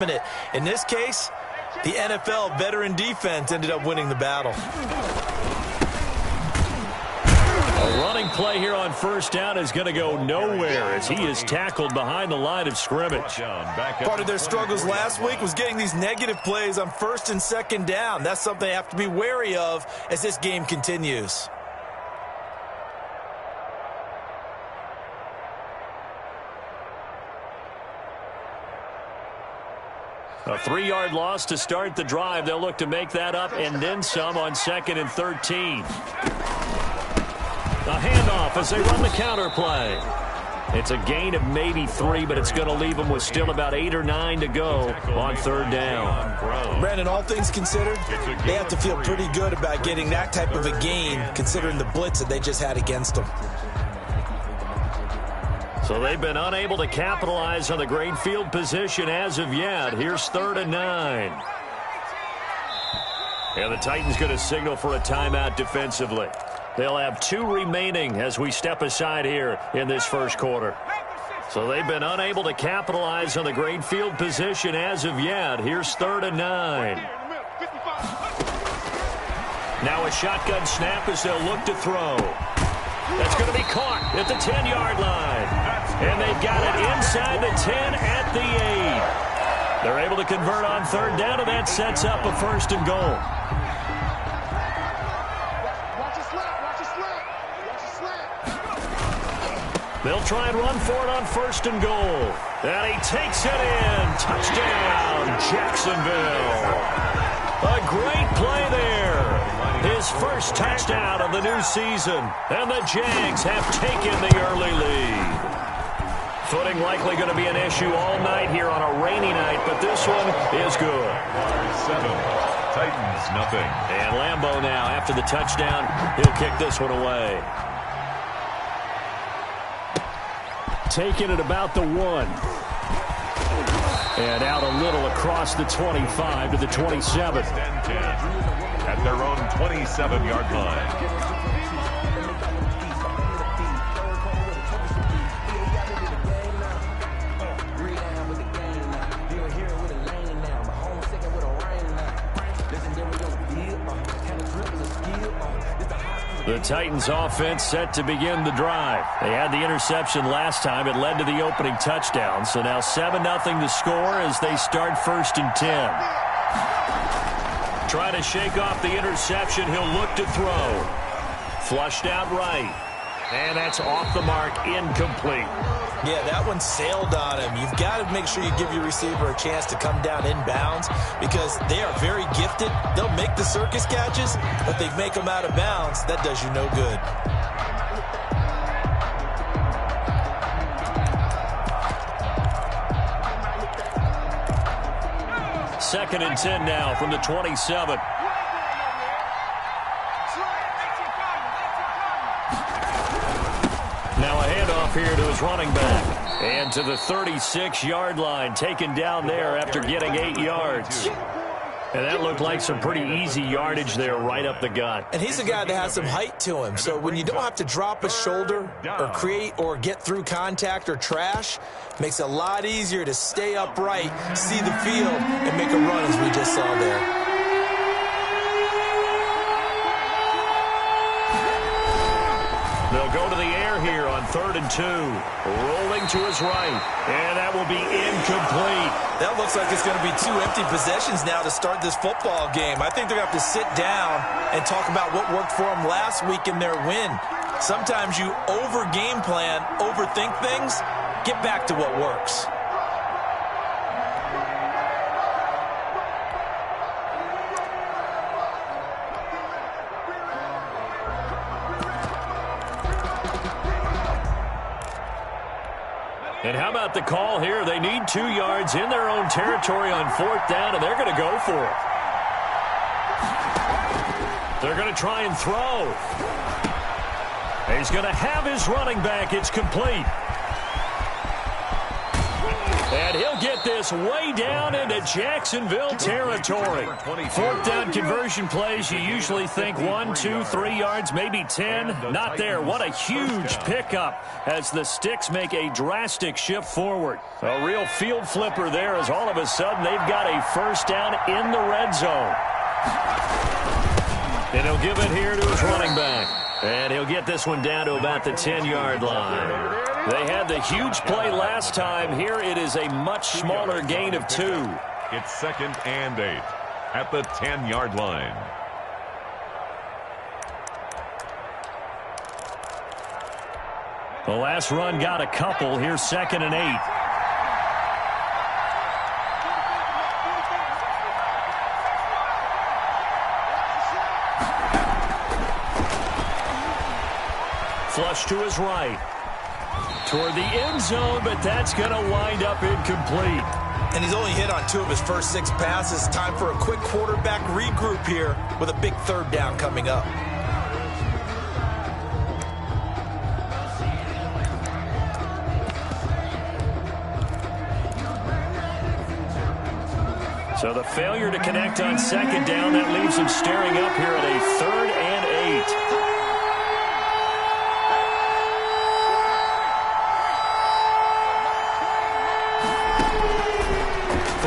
In this case, the NFL veteran defense ended up winning the battle. A running play here on first down is going to go nowhere as he is tackled behind the line of scrimmage. Part of their struggles last week was getting these negative plays on first and second down. That's something they have to be wary of as this game continues. A 3-yard loss to start the drive. They'll look to make that up and then some on 2nd and 13. A handoff as they run the counter play. It's a gain of maybe 3, but it's going to leave them with still about 8 or 9 to go on 3rd down. Brandon, all things considered, they have to feel pretty good about getting that type of a gain considering the blitz that they just had against them. So they've been unable to capitalize on the great field position as of yet. Here's 3rd and 9. And the Titans going to signal for a timeout defensively. They'll have 2 remaining as we step aside here in this first quarter. So they've been unable to capitalize on the great field position as of yet. Here's 3rd and 9. Now a shotgun snap as they'll look to throw. That's going to be caught at the 10-yard line. And they've got it inside the 10 at the 8. They're able to convert on 3rd down, and that sets up a 1st and goal. They'll try and run for it on 1st and goal. And he takes it in. Touchdown, Jacksonville. A great play there. His first touchdown of the new season. And the Jags have taken the early lead. Footing likely going to be an issue all night here on a rainy night, but this one is good. 7, Titans nothing. And Lambeau now, after the touchdown, he'll kick this one away. Taking it about the 1. And out a little across the 25 to the 27. At their own 27-yard line. The Titans offense set to begin the drive. They had the interception last time. It led to the opening touchdown. So now 7-0 to score as they start 1st and 10. Trying to shake off the interception. He'll look to throw. Flushed out right. And that's off the mark, incomplete. Yeah, that one sailed on him. You've got to make sure you give your receiver a chance to come down inbounds because they are very gifted. They'll make the circus catches, but they make them out of bounds. That does you no good. Second and 10 now from the 27. Now a handoff here to his running back. And to the 36-yard line, taken down there after getting 8 yards. And that looked like some pretty easy yardage there right up the gut. And he's a guy that has some height to him. So when you don't have to drop a shoulder or create or get through contact or trash, makes it a lot easier to stay upright, see the field, and make a run as we just saw there. They'll go to the air here on 3rd and 2. Rolling to his right. And that will be incomplete. That looks like it's going to be 2 empty possessions now to start this football game. I think they're going to have to sit down and talk about what worked for them last week in their win. Sometimes you over-game plan, overthink things. Get back to what works. And how about the call here? They need 2 yards in their own territory on 4th down, and they're going to go for it. They're going to try and throw. He's going to have his running back. It's complete. And he'll get this way down into Jacksonville territory. Fourth down conversion plays, you usually think 1, 2, 3 yards, maybe 10. Not there. What a huge pickup as the Sticks make a drastic shift forward. A real field flipper there as all of a sudden they've got a first down in the red zone. And he'll give it here to his running back. And he'll get this one down to about the 10-yard line. They had the huge play last time. Here it is a much smaller gain of 2. It's 2nd and 8 at the 10-yard line. The last run got a couple. Here's 2nd and 8. Flush to his right. Toward the end zone, but that's going to wind up incomplete. And he's only hit on 2 of his first 6 passes. Time for a quick quarterback regroup here with a big 3rd down coming up. So the failure to connect on 2nd down, that leaves him staring up here at a 3rd and 8.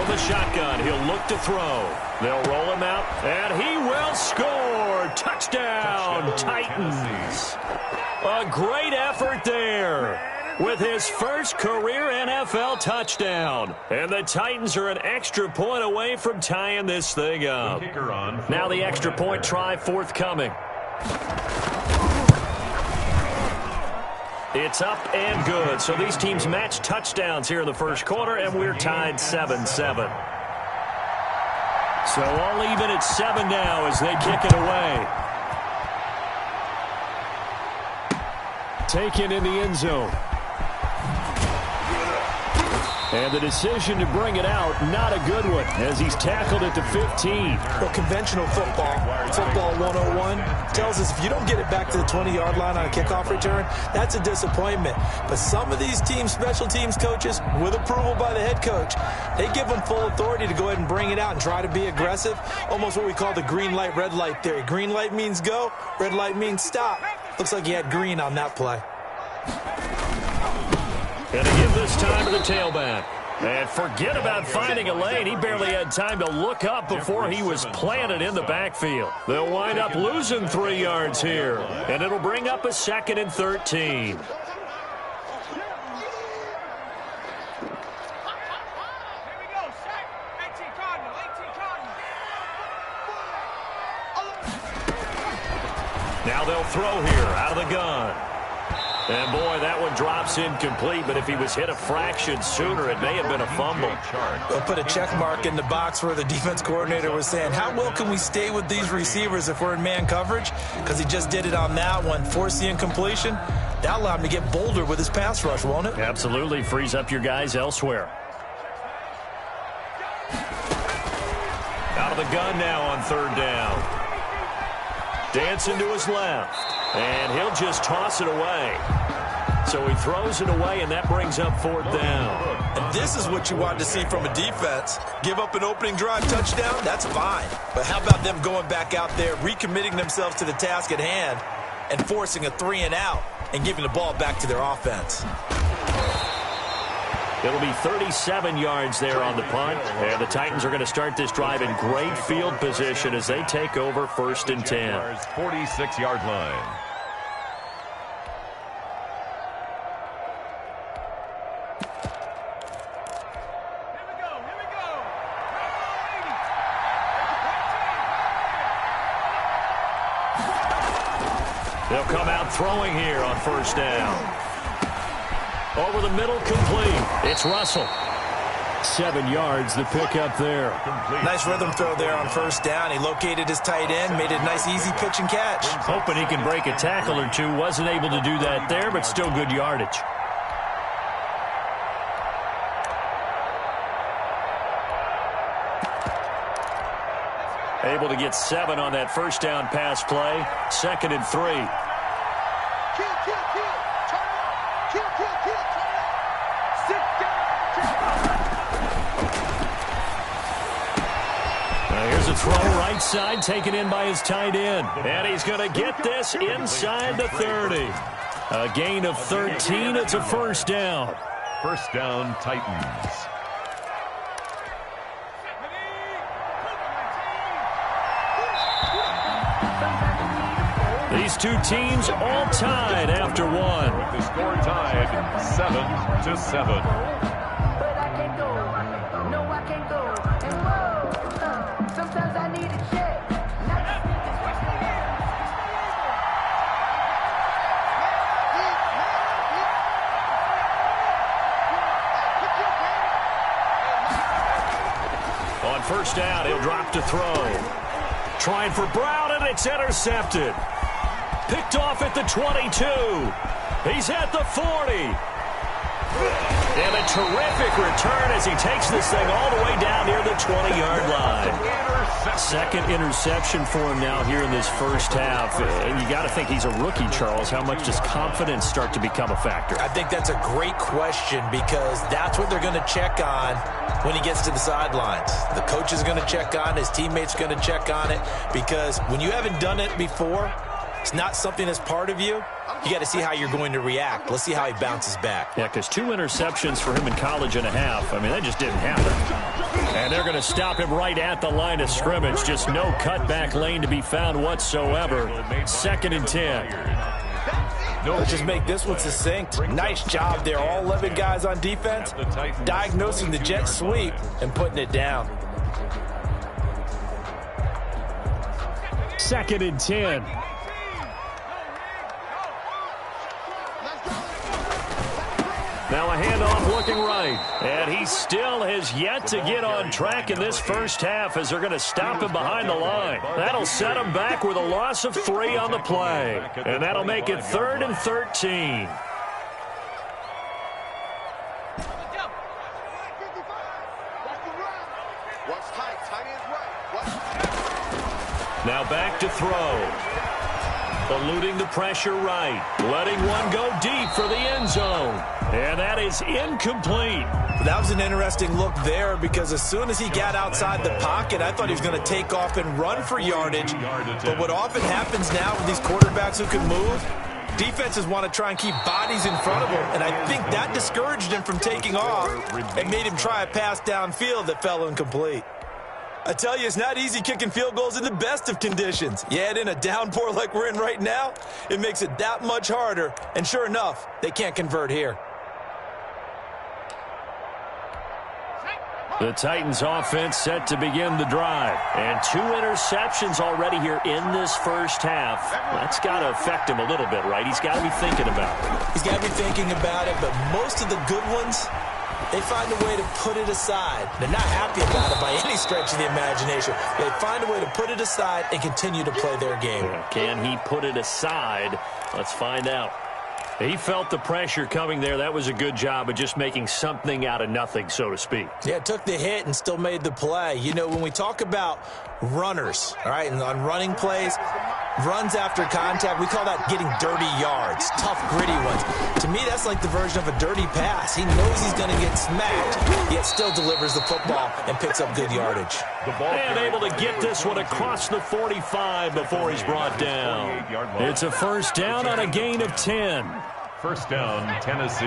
The shotgun, he'll look to throw. They'll roll him out, and he will score. Touchdown, Titans. A great effort there with his first career NFL touchdown. And the Titans are an extra point away from tying this thing up. Now the extra point try forthcoming. It's up and good. So these teams match touchdowns here in the first quarter, and we're tied 7-7. So all even at 7 now as they kick it away. Taken in the end zone. And the decision to bring it out, not a good one, as he's tackled at the 15. Well, conventional football 101, tells us if you don't get it back to the 20-yard line on a kickoff return, that's a disappointment. But some of these teams, special teams coaches, with approval by the head coach, they give them full authority to go ahead and bring it out and try to be aggressive, almost what we call the green light, red light theory. Green light means go, red light means stop. Looks like he had green on that play. Going to give this time to the tailback. And forget about finding a lane. He barely had time to look up before he was planted in the backfield. They'll wind up losing 3 yards here. And it'll bring up a 2nd and 13. Now they'll throw here out of the gun. And, boy, that one drops incomplete, but if he was hit a fraction sooner, it may have been a fumble. They'll put a check mark in the box where the defense coordinator was saying, how well can we stay with these receivers if we're in man coverage? Because he just did it on that one, forced the incompletion. That'll allow him to get bolder with his pass rush, won't it? Absolutely. Frees up your guys elsewhere. Out of the gun now on 3rd down. Dancing to his left. And he'll just toss it away. So he throws it away, and that brings up 4th down. And this is what you want to see from a defense. Give up an opening drive touchdown, that's fine. But how about them going back out there, recommitting themselves to the task at hand, and forcing a 3 and out, and giving the ball back to their offense. It'll be 37 yards there on the punt. And the Titans are going to start this drive in great field position as they take over 1st and 10. 46-yard line. They'll come out throwing here on 1st down. Over the middle, complete. It's Russell. 7 yards, the pickup there. Nice rhythm throw there on 1st down. He located his tight end, made it a nice, easy pitch and catch. Hoping he can break a tackle or two. Wasn't able to do that there, but still good yardage. Able to get 7 on that 1st down pass play. 2nd and 3. Here's a throw right side taken in by his tight end. And he's going to get this inside the 30. A gain of 13. It's a first down. First down, Titans. These two teams all tied after one. With the score tied 7-7. But I can't go. No, I can't go. And whoa, sometimes I need a check. On first down, he'll drop to throw. Trying for Brown, and it's intercepted. Picked off at the 22. He's at the 40. And a terrific return as he takes this thing all the way down near the 20-yard line. Second interception for him now here in this first half. And you got to think he's a rookie, Charles. How much does confidence start to become a factor? I think that's a great question because that's what they're going to check on when he gets to the sidelines. The coach is going to check on it. His teammates are going to check on it because when you haven't done it before, it's not something that's part of you. You got to see how you're going to react. Let's see how he bounces back. Yeah, because 2 interceptions for him in college and a half. I mean, that just didn't happen. And they're going to stop him right at the line of scrimmage. Just no cutback lane to be found whatsoever. 2nd and 10. Let's just make this one succinct. Nice job there. All 11 guys on defense diagnosing the jet sweep and putting it down. 2nd and 10. Now a handoff looking right. And he still has yet to get on track in this first half as they're going to stop him behind the line. That'll set him back with a loss of 3 on the play. And that'll make it 3rd and 13. Now back to throw. Eluding the pressure right. Letting one go deep for the end zone. And that is incomplete. That was an interesting look there because as soon as he got outside the pocket, I thought he was going to take off and run for yardage. But what often happens now with these quarterbacks who can move, defenses want to try and keep bodies in front of him. And I think that discouraged him from taking off and made him try a pass downfield that fell incomplete. I tell you, it's not easy kicking field goals in the best of conditions. Yet in a downpour like we're in right now, it makes it that much harder. And sure enough, they can't convert here. The Titans offense set to begin the drive. And 2 interceptions already here in this first half. That's got to affect him a little bit, right? He's got to be thinking about it. He's got to be thinking about it, but most of the good ones, they find a way to put it aside. They're not happy about it by any stretch of the imagination. They find a way to put it aside and continue to play their game. Can he put it aside? Let's find out. He felt the pressure coming there. That was a good job of just making something out of nothing, so to speak. Yeah, took the hit and still made the play. You know, when we talk about runners, all right, and on running plays, runs after contact, we call that getting dirty yards, tough, gritty ones. To me, that's like the version of a dirty pass. He knows he's going to get smacked, yet still delivers the football and picks up good yardage. And able to get this one across the 45 before he's brought down. It's a first down on a gain of 10. First down, Tennessee.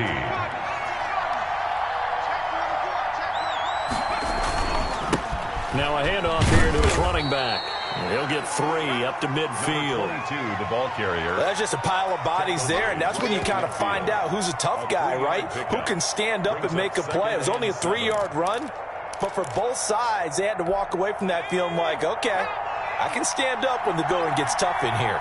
Now a handoff here to his running back. He'll get 3 up to midfield. 22, the ball carrier. That's just a pile of bodies there, and that's when you kind of find out who's a tough guy, right? Who can stand up and make a play. It was only a 3-yard run, but for both sides, they had to walk away from that feeling like, okay, I can stand up when the going gets tough in here.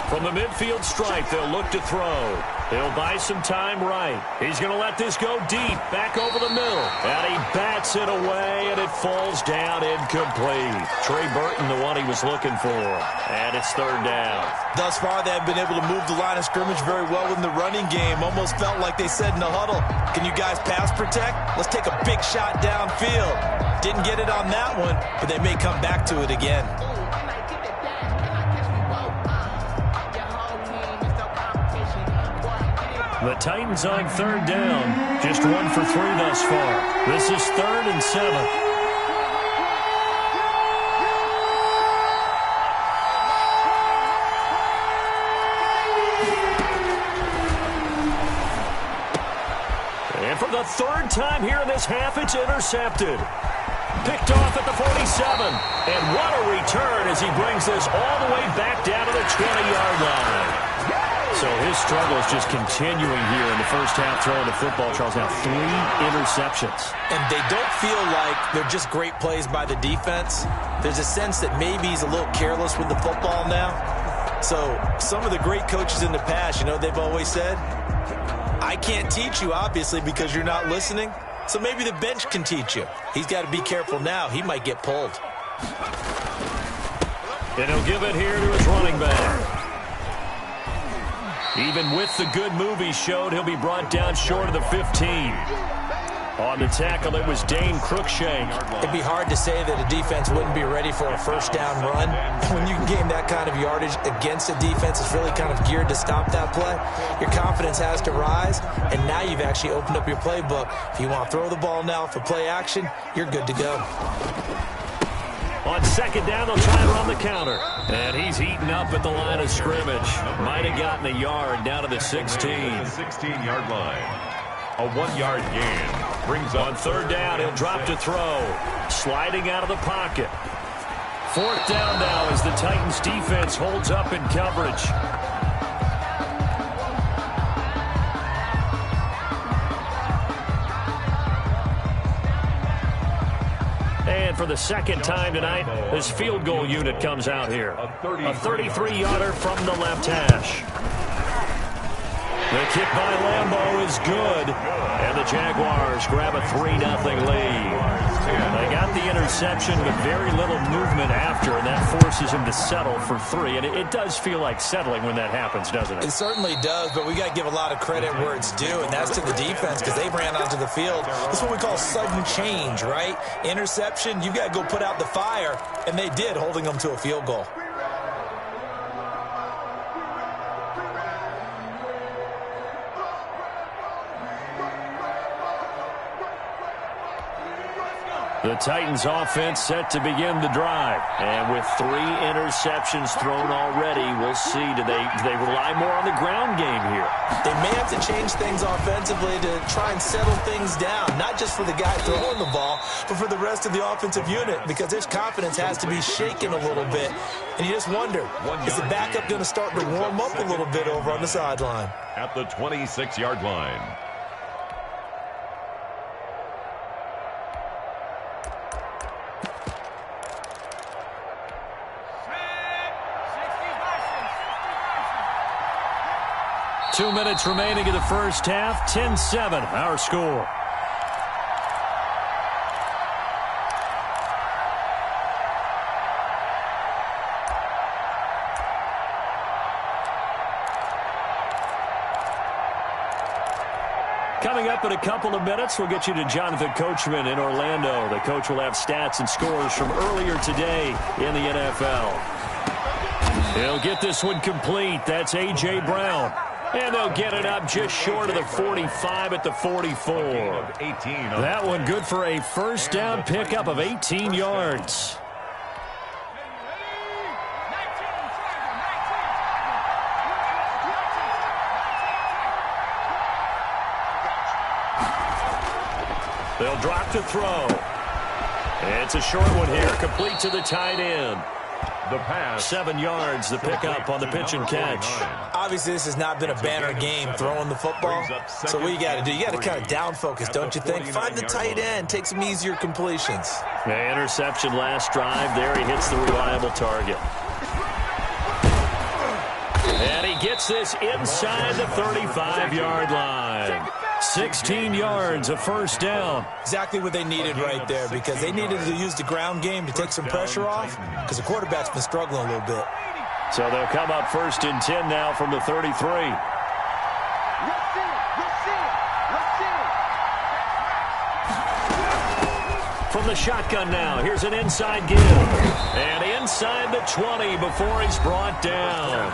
From the midfield stripe, they'll look to throw. They'll buy some time right. He's going to let this go deep, back over the middle. And he bats it away, and it falls down incomplete. Trey Burton, the one he was looking for. And it's 3rd down. Thus far, they have been able to move the line of scrimmage very well in the running game. Almost felt like they said in the huddle, can you guys pass protect? Let's take a big shot downfield. Didn't get it on that one, but they may come back to it again. The Titans on third down. Just 1 for 3 thus far. This is 3rd and 7. And for the 3rd time here in this half, it's intercepted. Picked off at the 47. And what a return as he brings this all the way back down to the 20-yard line. So his struggle is just continuing here in the first half throwing the football. Charles, now 3 interceptions. And they don't feel like they're just great plays by the defense. There's a sense that maybe he's a little careless with the football now. So some of the great coaches in the past, you know, they've always said, I can't teach you, obviously, because you're not listening. So maybe the bench can teach you. He's got to be careful now. He might get pulled. And he'll give it here to his running back. Even with the good move he showed, he'll be brought down short of the 15. On the tackle, it was Dane Cruikshank. It'd be hard to say that a defense wouldn't be ready for a first down run. When you can gain that kind of yardage against a defense that's really kind of geared to stop that play, your confidence has to rise, and now you've actually opened up your playbook. If you want to throw the ball now for play action, you're good to go. On second down, they'll try and run the counter. And he's eaten up at the line of scrimmage. Might have gotten a yard down to the 16. 16-yard line. A 1-yard gain brings up on third down. He'll drop to throw. Sliding out of the pocket. 4th down now as the Titans defense holds up in coverage. And for the second time tonight, this field goal unit comes out here. A 33-yarder from the left hash. The kick by Lambeau is good. And the Jaguars grab a 3-0 lead. They got the interception, but very little movement after, and that forces him to settle for 3. And it does feel like settling when that happens, doesn't it? It certainly does, but we got to give a lot of credit where it's due, and that's to the defense because they ran onto the field. That's what we call sudden change, right? Interception, you got to go put out the fire, and they did, holding them to a field goal. The Titans offense set to begin the drive. And with 3 interceptions thrown already, we'll see. Do they rely more on the ground game here? They may have to change things offensively to try and settle things down. Not just for the guy throwing the ball, but for the rest of the offensive unit. Because his confidence has to be shaken a little bit. And you just wonder, is the backup going to start to warm up a little bit over on the sideline? At the 26-yard line. Two minutes remaining in the first half. 10-7, our score. Coming up in a couple of minutes, we'll get you to Jonathan Coachman in Orlando. The coach will have stats and scores from earlier today in the NFL. He'll get this one complete. That's A.J. Brown. And they'll get it up just short of the 45 at the 44. That one good for a first down pickup of 18 yards. They'll drop to throw. It's a short one here, complete to the tight end. The pass. 7 yards, the pickup on the pitch and catch. Obviously, this has not been a banner game throwing the football. So what you got to do, you got to kind of down focus, don't you think? Find the tight end, take some easier completions. The interception last drive. There he hits the reliable target. And he gets this inside the 35-yard line. 16 yards, a first down. Exactly what they needed right there, because they needed to use the ground game to take some pressure off, because the quarterback's been struggling a little bit. So they'll come up 1st and 10 now from the 33. from the shotgun now. Here's an inside give. And inside the 20 before he's brought down.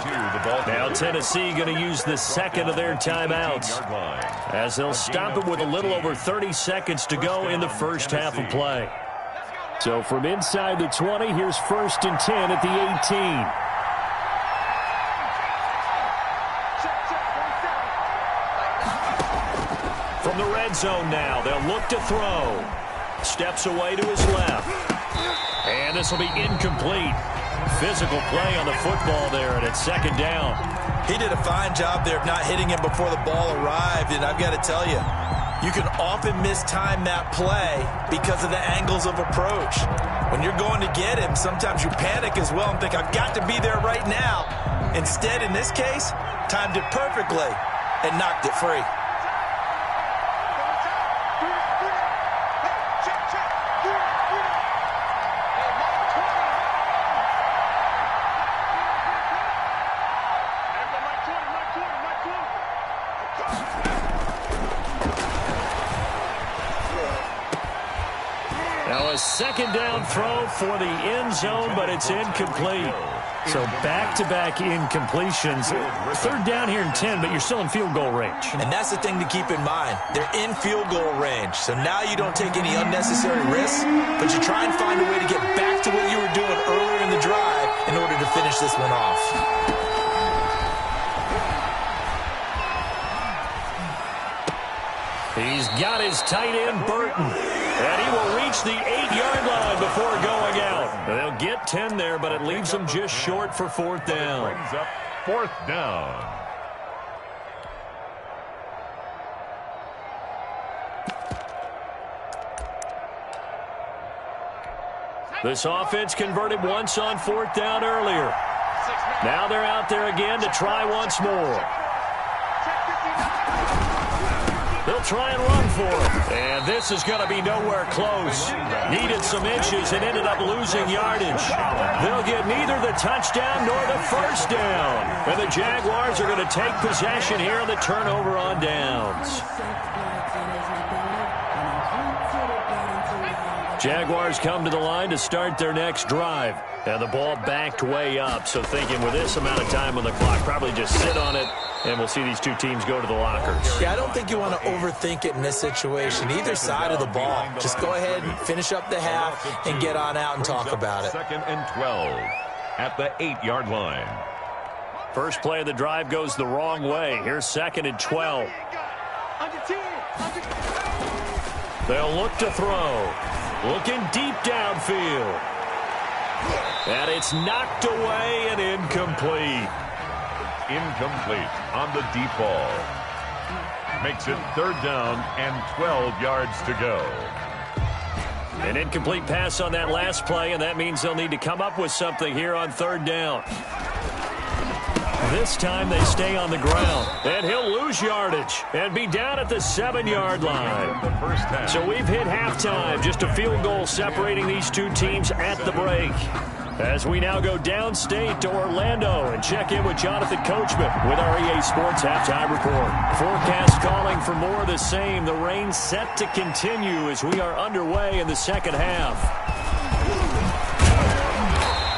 Now Tennessee going to use the second of their timeouts, as they'll stop it with a little over 30 seconds to go in the first half of play. So from inside the 20, here's 1st and 10 at the 18. From the red zone now, they'll look to throw. Steps away to his left. And this will be incomplete. Physical play on the football there, and it's 2nd down. He did a fine job there of not hitting him before the ball arrived, and I've got to tell you, you can often mistime that play because of the angles of approach. When you're going to get him, sometimes you panic as well and think, I've got to be there right now. Instead, in this case, timed it perfectly and knocked it free. Now a 2nd down throw for the end zone, but it's incomplete. So back-to-back incompletions. 3rd down here and 10, but you're still in field goal range. And that's the thing to keep in mind. They're in field goal range. So now you don't take any unnecessary risks, but you try and find a way to get back to what you were doing earlier in the drive in order to finish this one off. He's got his tight end, Burton. And he will reach the 8-yard line before going out. They'll get 10 there, but it leaves them just short for 4th down. Brings up 4th down. This offense converted once on 4th down earlier. Now they're out there again to try once more. They'll try and run for it. And this is going to be nowhere close. Needed some inches and ended up losing yardage. They'll get neither the touchdown nor the 1st down. And the Jaguars are going to take possession here on the turnover on downs. Jaguars come to the line to start their next drive. And the ball backed way up. So thinking with this amount of time on the clock, probably just sit on it. And we'll see these two teams go to the lockers. Yeah, I don't think you want to overthink it in this situation. Either side of the ball. Just go ahead and finish up the half and get on out and talk about it. 2nd and 12 at the 8-yard line. First play of the drive goes the wrong way. Here's 2nd and 12. They'll look to throw. Looking deep downfield. And it's knocked away and incomplete. Incomplete on the deep ball. Makes it 3rd down and 12 yards to go. An incomplete pass on that last play, and that means they'll need to come up with something here on 3rd down. This time they stay on the ground, and he'll lose yardage and be down at the 7-yard line. So we've hit halftime, just a field goal separating these two teams at the break. As we now go downstate to Orlando and check in with Jonathan Coachman with our EA Sports Halftime Report. Forecast calling for more of the same. The rain set to continue as we are underway in the 2nd half.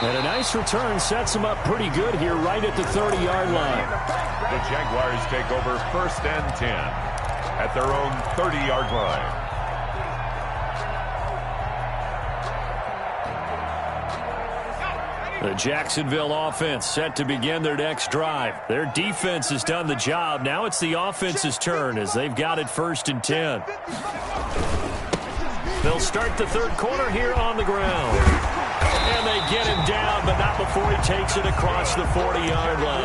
And a nice return sets them up pretty good here right at the 30-yard line. The Jaguars take over 1st and 10 at their own 30-yard line. The Jacksonville offense set to begin their next drive. Their defense has done the job. Now it's the offense's turn as they've got it 1st and 10. They'll start the 3rd quarter here on the ground. And they get him down, but not before he takes it across the 40-yard line.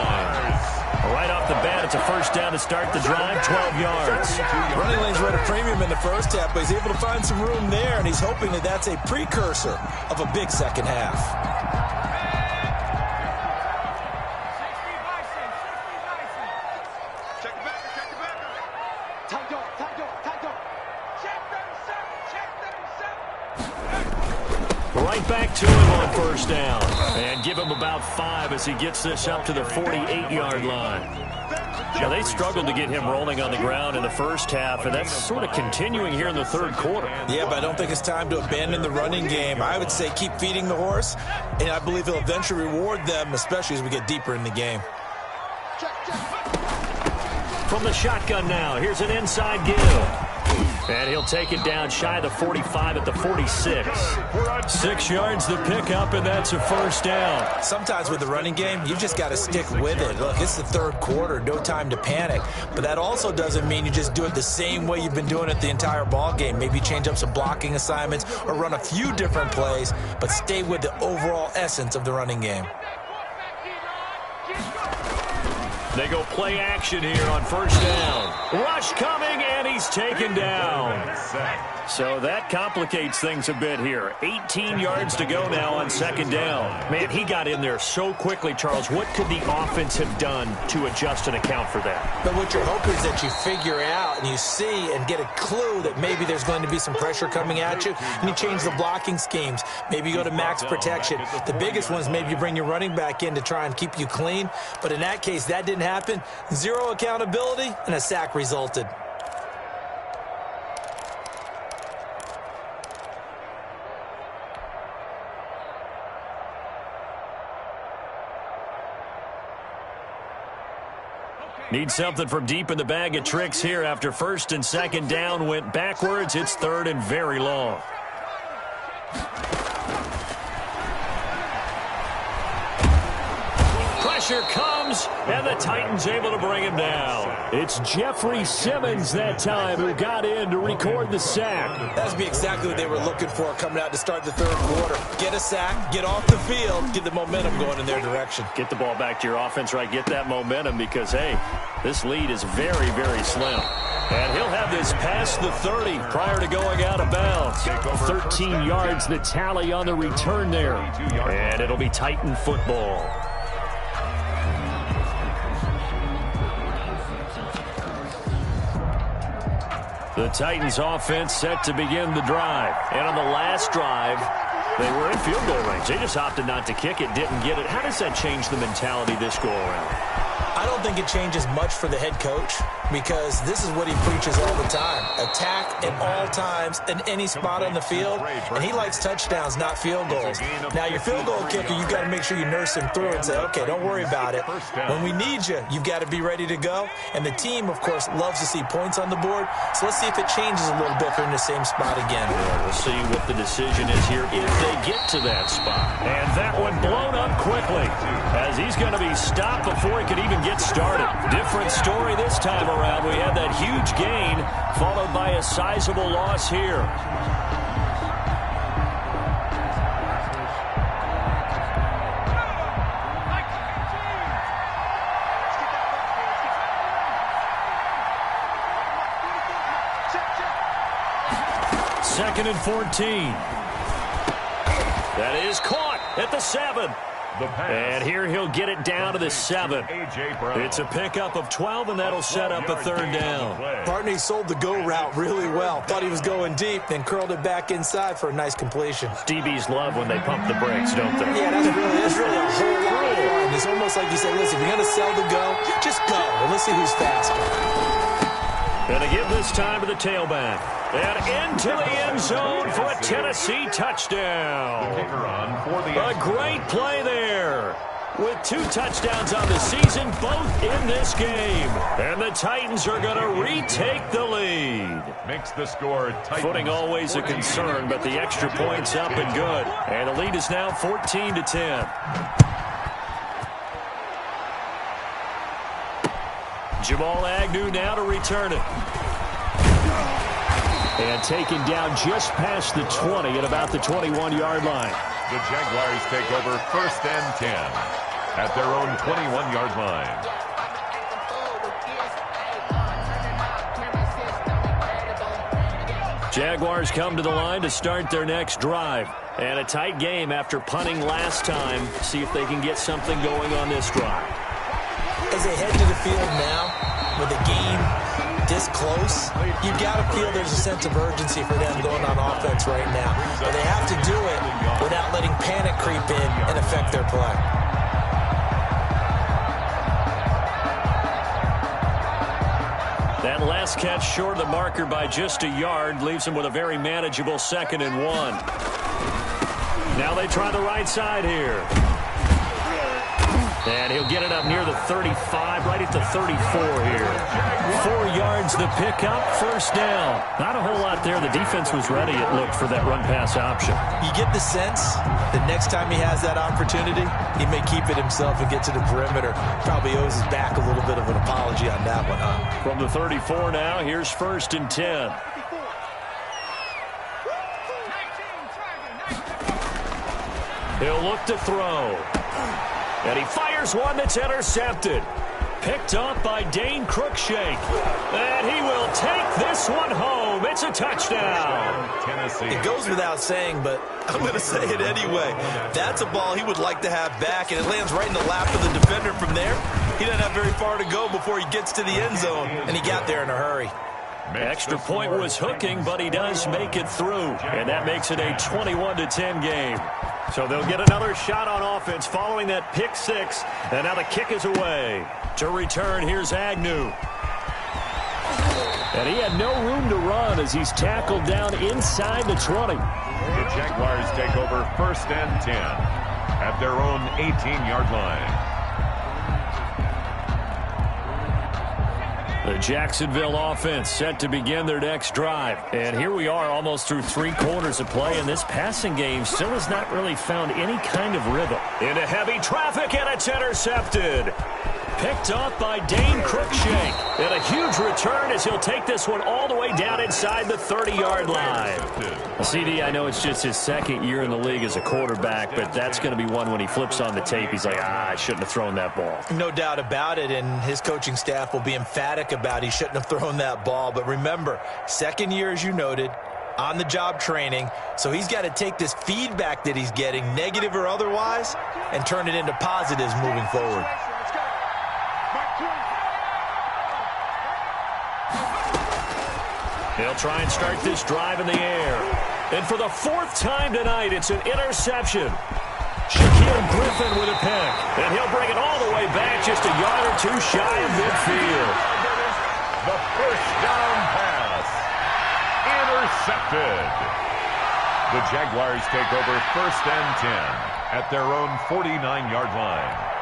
Right off the bat, it's a 1st down to start the drive, 12 yards. Running lanes run a premium in the first half, but he's able to find some room there, and he's hoping that that's a precursor of a big 2nd half. Right back to him on 1st down. And give him about 5 as he gets this up to the 48-yard line. Yeah, they struggled to get him rolling on the ground in the first half, and that's sort of continuing here in the third quarter. Yeah, but I don't think it's time to abandon the running game. I would say keep feeding the horse, and I believe he'll eventually reward them, especially as we get deeper in the game. From the shotgun now, here's an inside give. And he'll take it down shy of the 45 at the 46. 6 yards the pickup, and that's a first down. Sometimes with the running game, you've just got to stick with it. Look, it's the third quarter, no time to panic. But that also doesn't mean you just do it the same way you've been doing it the entire ball game. Maybe change up some blocking assignments or run a few different plays, but stay with the overall essence of the running game. They go play action here on first down. Rush coming, and he's taken down. So that complicates things a bit here. 18 yards to go now on second down. Man, he got in there so quickly, Charles. What could the offense have done to adjust and account for that? But what you're hoping is that you figure out and you see and get a clue that maybe there's going to be some pressure coming at you, and you change the blocking schemes. Maybe you go to max protection. The biggest one is maybe you bring your running back in to try and keep you clean. But in that case, that didn't happen. Zero accountability, and a sack resulted. Need something from deep in the bag of tricks here after first and second down went backwards. It's third and very long. Pressure comes, and the Titans able to bring him down. It's Jeffrey Simmons that time who got in to record the sack. That's be exactly what they were looking for coming out to start the third quarter. Get a sack, get off the field, get the momentum going in their direction. Get the ball back to your offense, right? Get that momentum because, hey, this lead is very, very slim. And he'll have this past the 30 prior to going out of bounds. 13 yards the tally on the return there. And it'll be Titan football. The Titans offense set to begin the drive. And on the last drive, they were in field goal range. They just opted not to kick it, didn't get it. How does that change the mentality this go around? I don't think it changes much for the head coach because this is what he preaches all the time. Attack at all times in any spot on the field, and he likes touchdowns, not field goals. Now, your field goal kicker, you've got to make sure you nurse him through and say, okay, don't worry about it. When we need you, you've got to be ready to go. And the team, of course, loves to see points on the board. So let's see if it changes a little bit if they're in the same spot again. Yeah, we'll see what the decision is here if they get to that spot. And that one blown up quickly as he's going to be stopped before he could even get started. Different story this time around. We had that huge gain followed by a sizable loss here. Second and 14. That is caught at the 7. And here he'll get it down to the 7. It's a pickup of 12, and that'll set up a third down. Barney sold the go route really well. Thought he was going deep, then curled it back inside for a nice completion. DBs love when they pump the brakes, don't they? Yeah, that's really a whole lot of fun. It's almost like you say, listen, if you're going to sell the go, just go. And let's see who's faster. And again this time to the tailback. And into the end zone for a Tennessee touchdown. A great play there. With 2 touchdowns on the season, both in this game. And the Titans are going to retake the lead. Makes the score Titans. Footing always a concern, but the extra point's up and good. And the lead is now 14-10. Jamal Agnew now to return it. And taken down just past the 20 at about the 21-yard line. The Jaguars take over first and 10 at their own 21-yard line. Jaguars come to the line to start their next drive. And a tight game after punting last time. See if they can get something going on this drive. As they head to the field now, with the game this close, you've got to feel there's a sense of urgency for them going on offense right now. But they have to do it without letting panic creep in and affect their play. That last catch short of the marker by just a yard leaves him with a very manageable 2nd and 1. Now they try the right side here. And he'll get it up near the 35, right at the 34 here. 4 yards the pickup, 1st down. Not a whole lot there. The defense was ready, it looked, for that run-pass option. You get the sense that next time he has that opportunity, he may keep it himself and get to the perimeter. Probably owes his back a little bit of an apology on that one, huh? From the 34 now, here's 1st and 10. He'll look to throw. And he fires one that's intercepted. Picked up by Dane Cruikshank. And he will take this one home. It's a touchdown. Tennessee. It goes without saying, but I'm going to say it anyway. That's a ball he would like to have back, and it lands right in the lap of the defender from there. He doesn't have very far to go before he gets to the end zone, and he got there in a hurry. Extra point was hooking, but he does make it through. And that makes it a 21-10 game. So they'll get another shot on offense following that pick 6. And now the kick is away. To return, here's Agnew. And he had no room to run as he's tackled down inside the 20. The Jaguars take over 1st and 10 at their own 18-yard line. The Jacksonville offense set to begin their next drive. And here we are almost through 3 quarters of play, and this passing game still has not really found any kind of rhythm. Into heavy traffic, and it's intercepted. Picked up by Dane Cruikshank. And a huge return as he'll take this one all the way down inside the 30-yard line. CD, I know it's just his 2nd year in the league as a quarterback, but that's going to be one when he flips on the tape. He's like, I shouldn't have thrown that ball. No doubt about it, and his coaching staff will be emphatic about he shouldn't have thrown that ball. But remember, 2nd year, as you noted, on-the-job training, so he's got to take this feedback that he's getting, negative or otherwise, and turn it into positives moving forward. They'll try and start this drive in the air. And for the 4th time tonight, it's an interception. Shaquille Griffin with a pick. And he'll bring it all the way back just a yard or 2 shy of midfield. The 1st down pass. Intercepted. The Jaguars take over 1st and 10 at their own 49-yard line.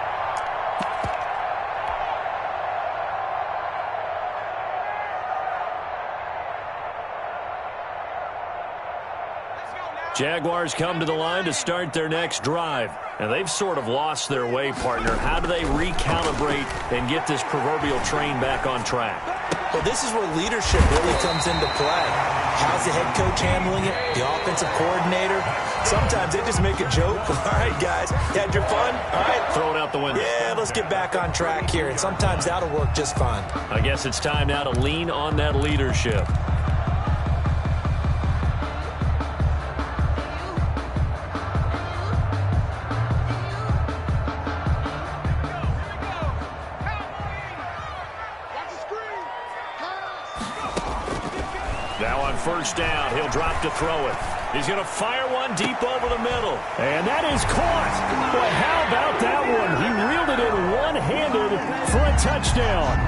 Jaguars come to the line to start their next drive. And they've sort of lost their way, partner. How do they recalibrate and get this proverbial train back on track? Well, this is where leadership really comes into play. How's the head coach handling it? The offensive coordinator? Sometimes they just make a joke. All right, guys, you had your fun? All right. Throw it out the window. Yeah, let's get back on track here. And sometimes that'll work just fine. I guess it's time now to lean on that leadership. Now on 1st down, he'll drop to throw it. He's going to fire one deep over the middle. And that is caught. Boy, how about that one? He reeled it in one-handed for a touchdown.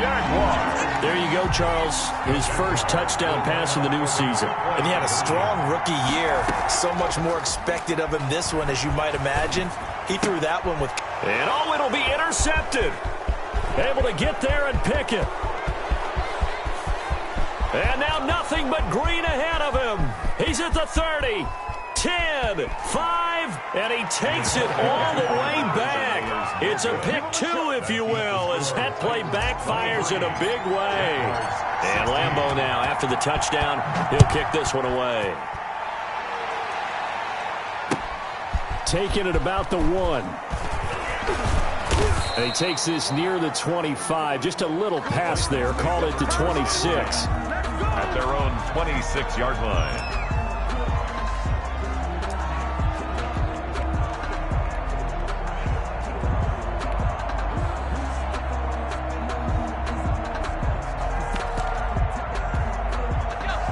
Jaguars. There you go, Charles. His first touchdown pass of the new season. And he had a strong rookie year. So much more expected of him this one, as you might imagine. He threw that one with... And it'll be intercepted. Able to get there and pick it. And now nothing but green ahead of him. He's at the 30, 10, 5, and he takes it all the way back. It's a pick 2, if you will, as that play backfires in a big way. And Lambeau now, after the touchdown, he'll kick this one away. Taking it about the 1. And he takes this near the 25. Just a little pass there. Called it the 26. At their own 26-yard line.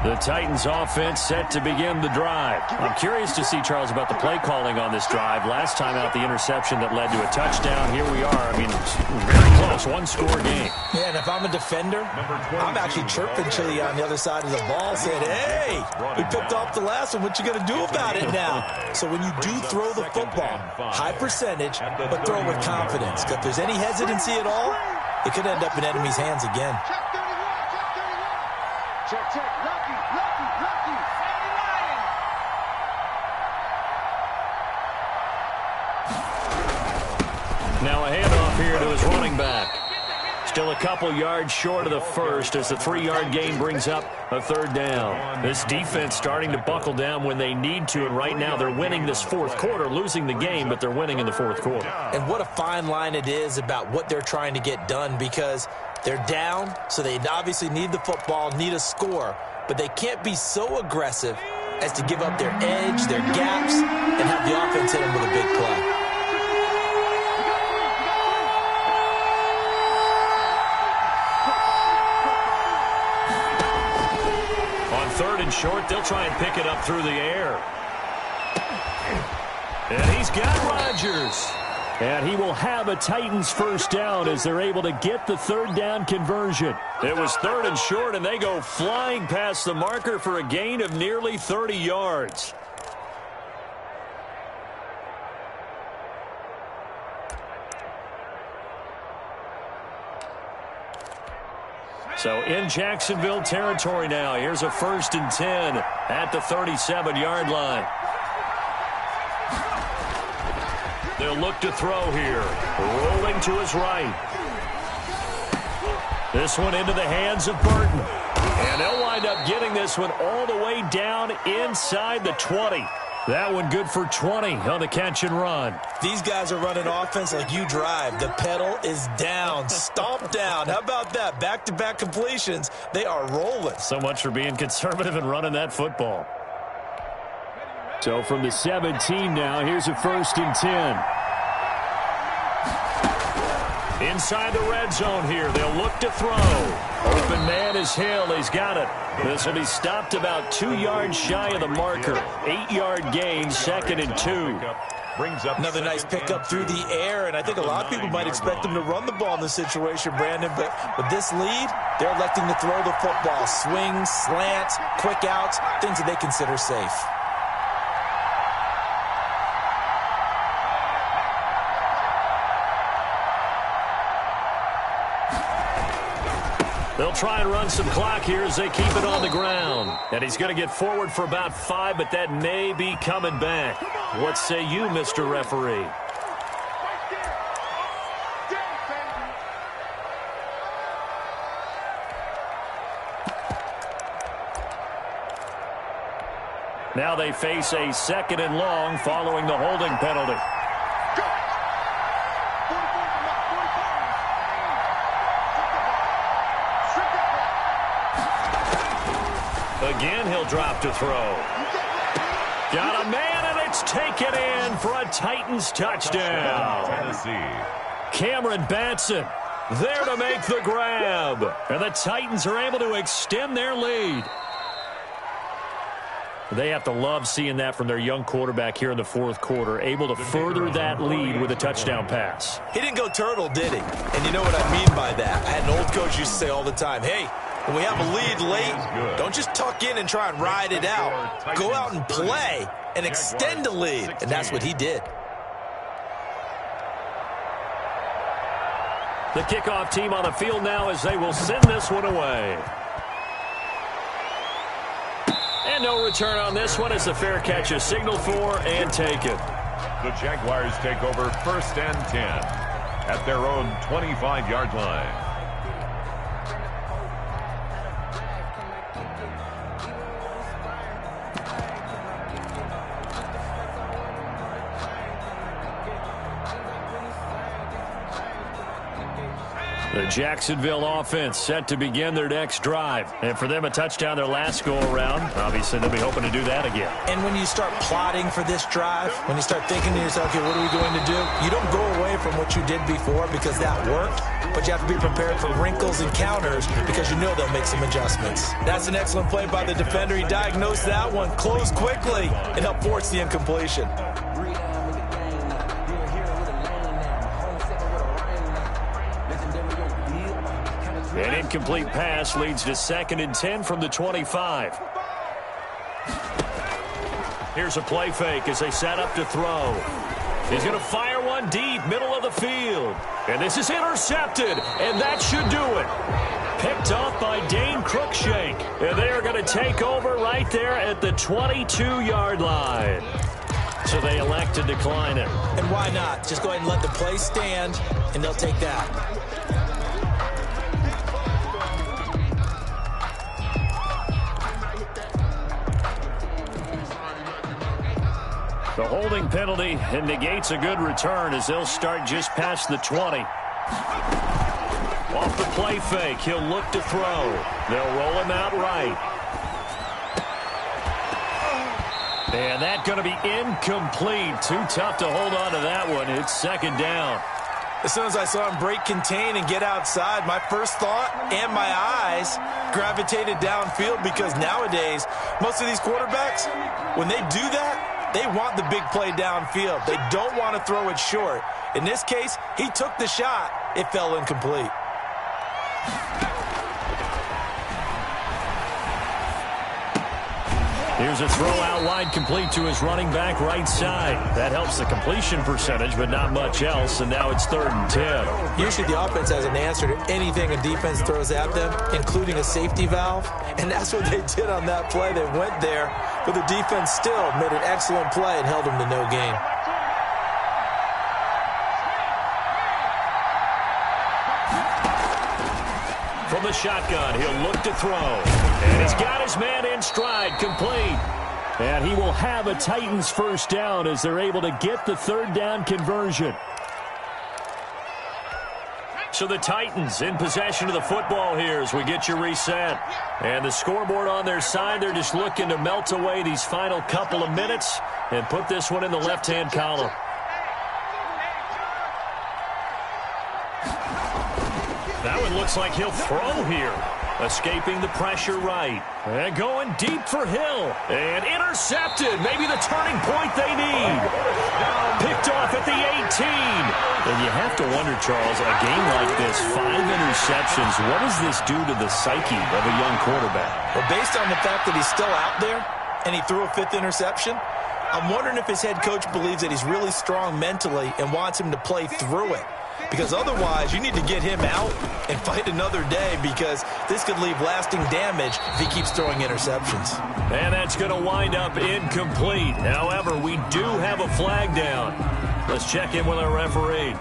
The Titans offense set to begin the drive. I'm curious to see, Charles, about the play calling on this drive. Last time out, the interception that led to a touchdown. Here we are. I mean, very close. One-score game. Yeah, and if I'm a defender, I'm actually chirping Chili on the other side of the ball, saying, hey, we picked off the last one. What you going to do about it now? So when you do throw the football, high percentage, but throw with confidence. Because if there's any hesitancy at all, it could end up in enemy's hands again. Check, lucky. Now a handoff here to his running back. Still a couple yards short of the first as the 3-yard gain brings up a third down. This defense starting to buckle down when they need to, and right now they're winning this fourth quarter, losing the game, but they're winning in the fourth quarter. And what a fine line it is about what they're trying to get done, because they're down, so they obviously need the football, need a score, but they can't be so aggressive as to give up their edge, their gaps, and have the offense hit them with a big play. Third and short, they'll try and pick it up through the air. And he's got Rodgers. And he will have a Titans first down as they're able to get the third down conversion. It was third and short, and they go flying past the marker for a gain of nearly 30 yards. So in Jacksonville territory now. Here's a 1st and 10 at the 37-yard line. They'll look to throw here. Rolling to his right. This one into the hands of Burton. And they'll wind up getting this one all the way down inside the 20. That one good for 20 on the catch and run. These guys are running offense like you drive. The pedal is down, stomp down. How about that? Back-to-back completions. They are rolling. So much for being conservative and running that football. So from the 17 now, here's a 1st and 10. Inside the red zone here. They'll look to throw. Open man is Hill. He's got it. This will be stopped about 2 yards shy of the marker. 8-yard gain, 2nd and 2. Another nice pickup through the air, and I think a lot of people might expect them to run the ball in this situation, Brandon, but with this lead, they're electing to throw the football. Swings, slants, quick outs, things that they consider safe. They'll try and run some clock here as they keep it on the ground. And he's going to get forward for about 5, but that may be coming back. What say you, Mr. Referee? Now they face a 2nd and long following the holding penalty. Again, he'll drop to throw. Got a man, and it's taken in for a Titans touchdown. Cameron Batson there to make the grab. And the Titans are able to extend their lead. They have to love seeing that from their young quarterback here in the fourth quarter, able to further that lead with a touchdown pass. He didn't go turtle, did he? And you know what I mean by that. I had an old coach used to say all the time, hey, when we have a lead late, don't just tuck in and try and ride it out. Go out and play and extend the lead. And that's what he did. The kickoff team on the field now as they will send this one away. And no return on this one as the fair catch is signaled for and taken. The Jaguars take over 1st and 10 at their own 25-yard line. The Jacksonville offense set to begin their next drive. And for them, a touchdown their last go-around. Obviously, they'll be hoping to do that again. And when you start plotting for this drive, when you start thinking to yourself, okay, what are we going to do? You don't go away from what you did before because that worked. but you have to be prepared for wrinkles and counters because you know they'll make some adjustments. That's an excellent play by the defender. He diagnosed that one, closed quickly, and helped force the incompletion. An incomplete pass leads to 2nd and 10 from the 25. Here's a play fake as they set up to throw. He's going to fire one deep, middle of the field. And this is intercepted, and that should do it. Picked off by Dane Cruikshank. And they are going to take over right there at the 22-yard line. So they elect to decline it. And why not? Just go ahead and let the play stand, and they'll take that. The holding penalty and negates a good return as they'll start just past the 20. Off the play fake, he'll look to throw. They'll roll him out right. And that's going to be incomplete. Too tough to hold on to that one. It's 2nd down. As soon as I saw him break contain and get outside, my first thought and my eyes gravitated downfield because nowadays, most of these quarterbacks, when they do that, they want the big play downfield. They don't want to throw it short. In this case, he took the shot. It fell incomplete. Here's a throw out wide complete to his running back right side. That helps the completion percentage, but not much else, and now it's 3rd and 10. Usually the offense has an answer to anything a defense throws at them, including a safety valve, and that's what they did on that play. They went there, but the defense still made an excellent play and held them to no gain. From the shotgun, he'll look to throw. And he's got his man in stride, complete. And he will have a Titans first down as they're able to get the 3rd down conversion. So the Titans in possession of the football here as we get you reset. And the scoreboard on their side, they're just looking to melt away these final couple of minutes and put this one in the left-hand column. That one looks like he'll throw here. Escaping the pressure right. And going deep for Hill. And intercepted. Maybe the turning point they need. Picked off at the 18. And you have to wonder, Charles, a game like this, 5 interceptions, what does this do to the psyche of a young quarterback? Well, based on the fact that he's still out there and he threw a 5th interception, I'm wondering if his head coach believes that he's really strong mentally and wants him to play through it. Because otherwise, you need to get him out and fight another day because this could leave lasting damage if he keeps throwing interceptions. And that's going to wind up incomplete. However, we do have a flag down. Let's check in with our referee.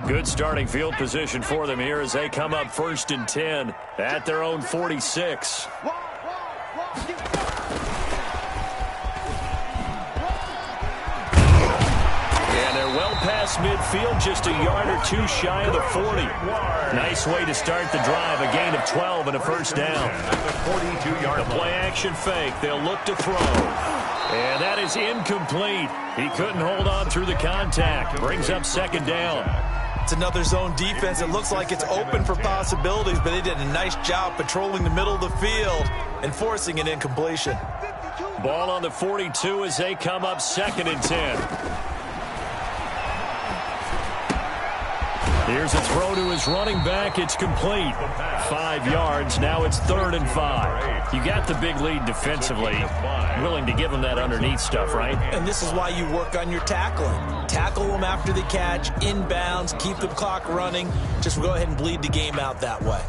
Good starting field position for them here as they come up 1st and 10 at their own 46. And they're well past midfield, just a yard or two shy of the 40. Nice way to start the drive, a gain of 12 and a first down. The play action fake, they'll look to throw. And that is incomplete. He couldn't hold on through the contact. Brings up 2nd down. It's another zone defense. It looks like it's open for possibilities, but they did a nice job patrolling the middle of the field and forcing an incompletion. Ball on the 42 as they come up 2nd and 10. Here's a throw to his running back. It's complete. 5 yards. Now it's 3rd and 5. You got the big lead defensively. Willing to give them that underneath stuff, right? And this is why you work on your tackling. Tackle them after the catch, inbounds, keep the clock running. Just go ahead and bleed the game out that way.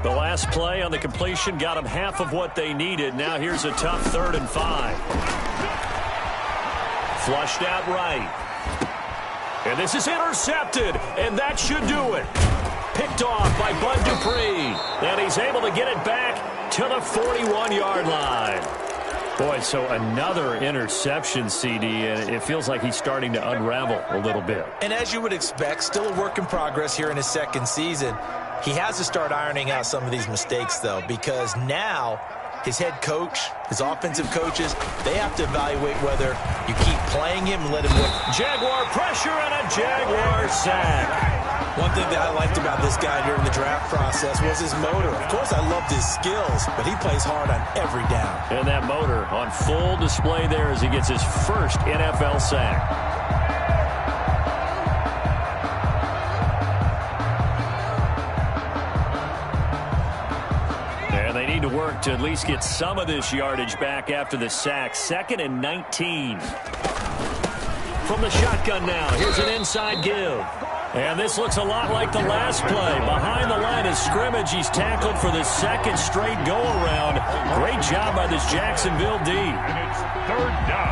The last play on the completion got them half of what they needed. Now here's a tough 3rd and 5. Flushed out right. And this is intercepted, and that should do it. Picked off by Bud Dupree. And he's able to get it back to the 41-yard line. Boy, so another interception, CD, and it feels like he's starting to unravel a little bit. And as you would expect, still a work in progress here in his 2nd season. He has to start ironing out some of these mistakes, though, because now his head coach, his offensive coaches, they have to evaluate whether you keep playing him and let him work. Jaguar pressure and a Jaguar sack. One thing that I liked about this guy during the draft process was his motor. Of course, I loved his skills, but he plays hard on every down. And that motor on full display there as he gets his first NFL sack. And they need to work to at least get some of this yardage back after the sack. 2nd and 19. From the shotgun now, here's an inside give. And this looks a lot like the last play. Behind the line of scrimmage, he's tackled for the 2nd straight go-around. Great job by this Jacksonville D. And it's 3rd down.